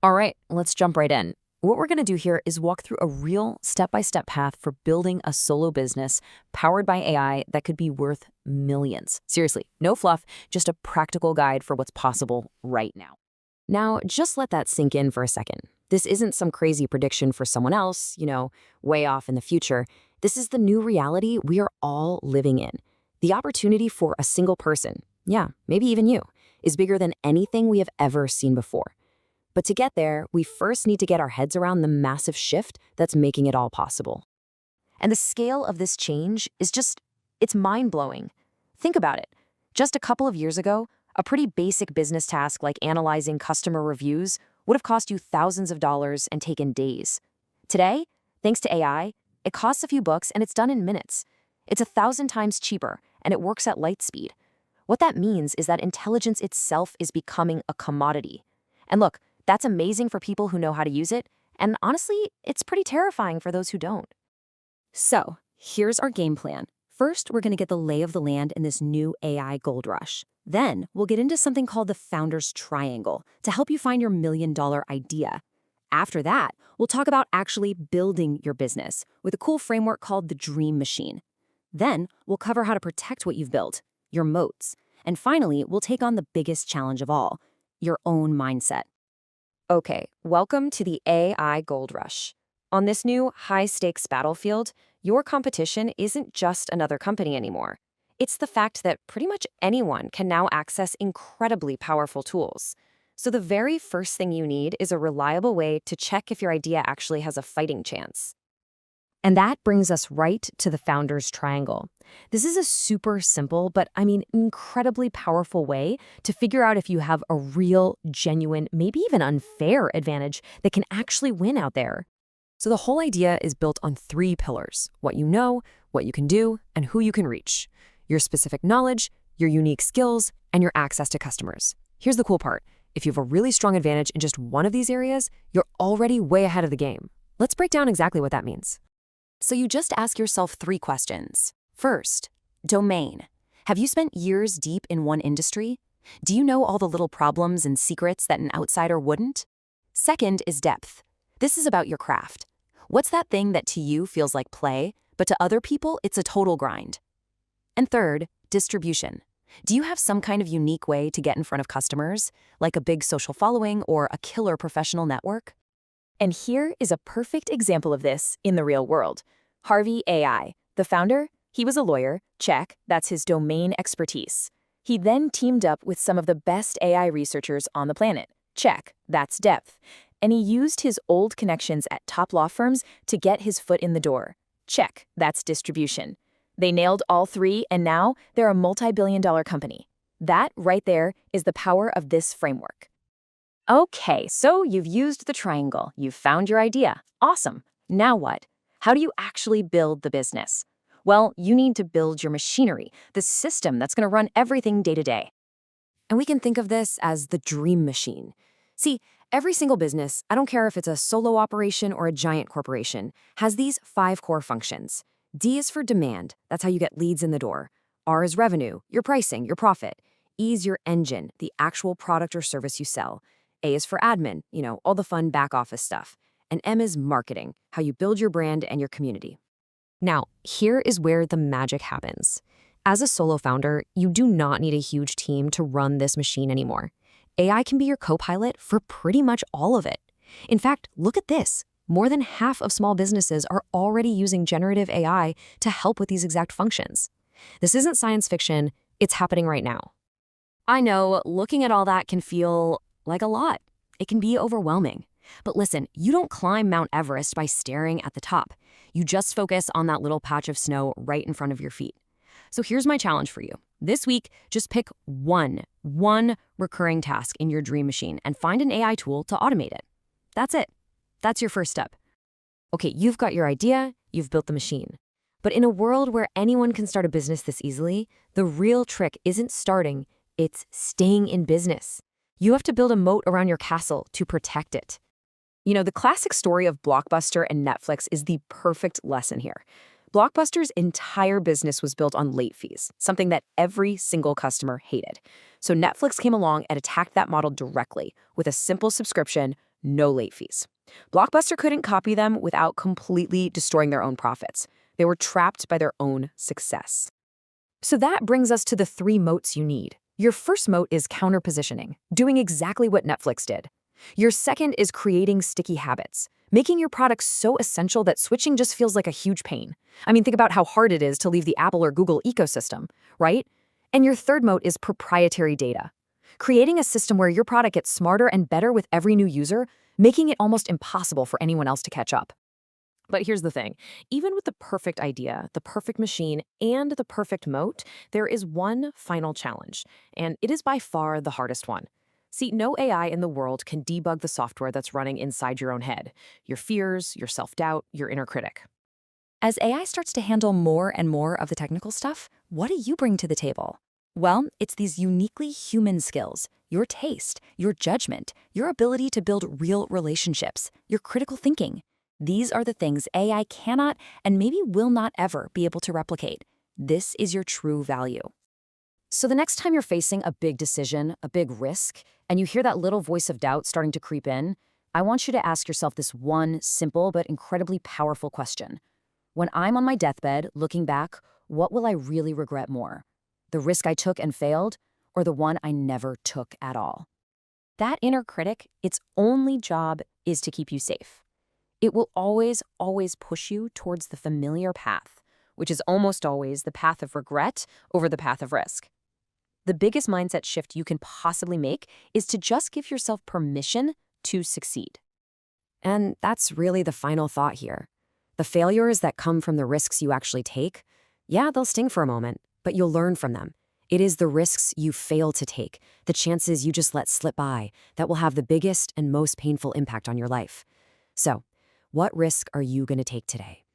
All right, let's jump right in. What we're going to do here is walk through a real step-by-step path for building a solo business powered by AI that could be worth millions. Seriously, no fluff, just a practical guide for what's possible right now. Now, just let that sink in for a second. This isn't some crazy prediction for someone else, way off in the future. This is the new reality we are all living in. The opportunity for a single person, yeah, maybe even you, is bigger than anything we have ever seen before. But to get there, we first need to get our heads around the massive shift that's making it all possible. And the scale of this change is it's mind-blowing. Think about it. Just a couple of years ago, a pretty basic business task like analyzing customer reviews would have cost you thousands of dollars and taken days. Today, thanks to AI, it costs a few bucks and it's done in minutes. It's 1,000 times cheaper, and it works at light speed. What that means is that intelligence itself is becoming a commodity. And look, that's amazing for people who know how to use it, and honestly, it's pretty terrifying for those who don't. So, here's our game plan. First, we're going to get the lay of the land in this new AI gold rush. Then, we'll get into something called the Founder's Triangle to help you find your million-dollar idea. After that, we'll talk about actually building your business with a cool framework called the Dream Machine. Then, we'll cover how to protect what you've built, your moats. And finally, we'll take on the biggest challenge of all, your own mindset. Okay, welcome to the AI Gold Rush. On this new high-stakes battlefield, your competition isn't just another company anymore. It's the fact that pretty much anyone can now access incredibly powerful tools. So the very first thing you need is a reliable way to check if your idea actually has a fighting chance. And that brings us right to the Founder's Triangle. This is a super simple, but incredibly powerful way to figure out if you have a real, genuine, maybe even unfair advantage that can actually win out there. So the whole idea is built on 3 pillars: what you know, what you can do, and who you can reach. Your specific knowledge, your unique skills, and your access to customers. Here's the cool part. If you have a really strong advantage in just one of these areas, you're already way ahead of the game. Let's break down exactly what that means. So you just ask yourself 3 questions. First, domain. Have you spent years deep in one industry? Do you know all the little problems and secrets that an outsider wouldn't? Second is depth. This is about your craft. What's that thing that to you feels like play, but to other people it's a total grind? And third, distribution. Do you have some kind of unique way to get in front of customers, like a big social following or a killer professional network? And here is a perfect example of this in the real world. Harvey AI, the founder, he was a lawyer, check, that's his domain expertise. He then teamed up with some of the best AI researchers on the planet, check, that's depth. And he used his old connections at top law firms to get his foot in the door, check, that's distribution. They nailed all 3, and now they're a multi-billion-dollar company. That right there is the power of this framework. Okay, so you've used the triangle. You've found your idea. Awesome. Now what? How do you actually build the business? Well, you need to build your machinery, the system that's going to run everything day to day. And we can think of this as the dream machine. See, every single business, I don't care if it's a solo operation or a giant corporation, has these 5 core functions. D is for demand. That's how you get leads in the door. R is revenue, your pricing, your profit. E is your engine, the actual product or service you sell. A is for admin, all the fun back office stuff. And M is marketing, how you build your brand and your community. Now, here is where the magic happens. As a solo founder, you do not need a huge team to run this machine anymore. AI can be your co-pilot for pretty much all of it. In fact, look at this. More than half of small businesses are already using generative AI to help with these exact functions. This isn't science fiction, it's happening right now. I know, looking at all that can feel like a lot. It can be overwhelming. But listen, you don't climb Mount Everest by staring at the top. You just focus on that little patch of snow right in front of your feet. So here's my challenge for you. This week, just pick one recurring task in your dream machine and find an AI tool to automate it. That's it. That's your first step. Okay, you've got your idea, you've built the machine. But in a world where anyone can start a business this easily, the real trick isn't starting, it's staying in business. You have to build a moat around your castle to protect it. The classic story of Blockbuster and Netflix is the perfect lesson here. Blockbuster's entire business was built on late fees, something that every single customer hated. So Netflix came along and attacked that model directly with a simple subscription, no late fees. Blockbuster couldn't copy them without completely destroying their own profits. They were trapped by their own success. So that brings us to the 3 moats you need. Your first moat is counterpositioning, doing exactly what Netflix did. Your second is creating sticky habits, making your products so essential that switching just feels like a huge pain. I mean, think about how hard it is to leave the Apple or Google ecosystem, right? And your third moat is proprietary data, creating a system where your product gets smarter and better with every new user, making it almost impossible for anyone else to catch up. But here's the thing. Even with the perfect idea, the perfect machine, and the perfect moat, there is one final challenge, and it is by far the hardest one. See, no AI in the world can debug the software that's running inside your own head, your fears, your self-doubt, your inner critic. As AI starts to handle more and more of the technical stuff, what do you bring to the table? Well, it's these uniquely human skills, your taste, your judgment, your ability to build real relationships, your critical thinking. These are the things AI cannot and maybe will not ever be able to replicate. This is your true value. So the next time you're facing a big decision, a big risk, and you hear that little voice of doubt starting to creep in, I want you to ask yourself this one simple but incredibly powerful question. When I'm on my deathbed, looking back, what will I really regret more? The risk I took and failed, or the one I never took at all? That inner critic, its only job is to keep you safe. It will always, always push you towards the familiar path, which is almost always the path of regret over the path of risk. The biggest mindset shift you can possibly make is to just give yourself permission to succeed. And that's really the final thought here. The failures that come from the risks you actually take, yeah, they'll sting for a moment, but you'll learn from them. It is the risks you fail to take, the chances you just let slip by, that will have the biggest and most painful impact on your life. So, what risk are you going to take today?